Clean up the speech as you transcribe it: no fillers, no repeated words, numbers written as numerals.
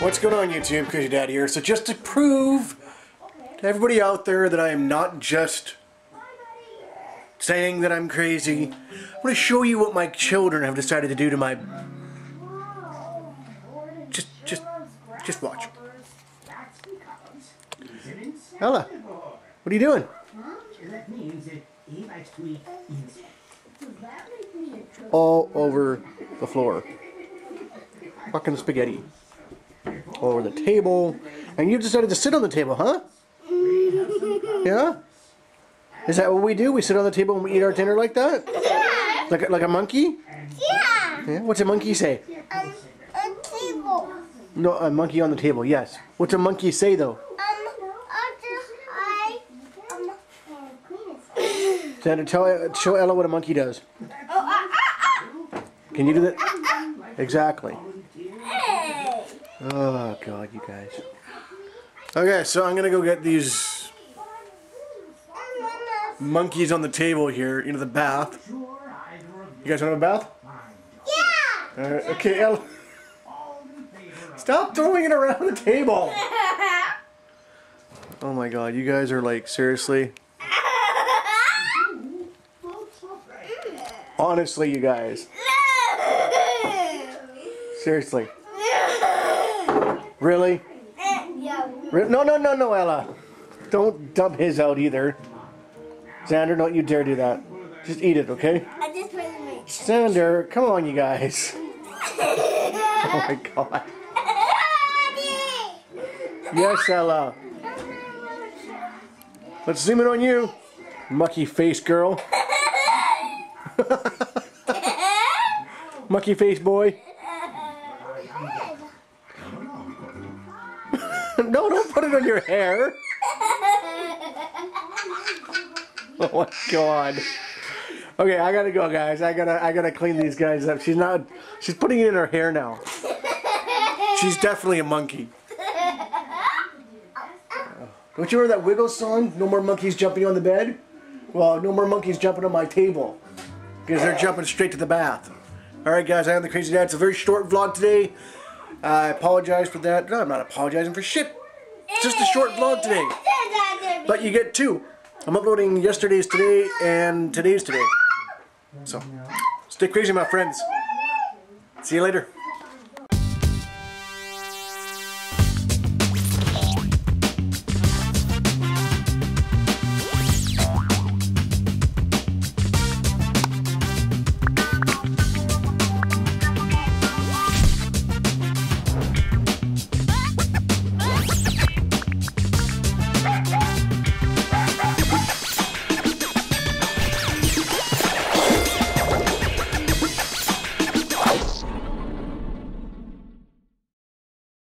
What's going on YouTube? Crazy Dad here. So just to prove to everybody out there that I am not just saying that I'm crazy, I'm going to show you what my children have decided to do to my... Just watch. Ella, what are you doing? All over the floor. Fucking spaghetti. All over the table. And you've decided to sit on the table, huh? Yeah? Is that what we do? We sit on the table and we eat our dinner like that? Yeah. Like a monkey? Yeah. What's a monkey say? A table. No, a monkey on the table, yes. What's a monkey say though? Sandra, show Ella what a monkey does. Can you do that? Exactly. Oh God, you guys. Okay, so I'm gonna go get these monkeys on the table here into the bath. You guys want to have a bath? Yeah. Okay, Ella. Stop throwing it around the table. Oh my God, you guys are like seriously. Honestly, you guys. Seriously. Really? No, Ella. Don't dump his out either. Xander, don't you dare do that. Just eat it, okay? Xander, come on, you guys. Oh my God. Yes, Ella. Let's zoom in on you, mucky face girl. Mucky face boy. No, don't put it on your hair. Oh my God. Okay, I gotta go, guys. I gotta clean these guys up. She's putting it in her hair now. She's definitely a monkey. Don't you remember that Wiggles song? No more monkeys jumping on the bed? Well, no more monkeys jumping on my table. Because they're jumping straight to the bath. Alright guys, I am the Crazy Dad. It's a very short vlog today. I apologize for that. No, I'm not apologizing for shit. It's just a short vlog today. But you get two. I'm uploading yesterday's today and today's today. So, stay crazy my friends. See you later.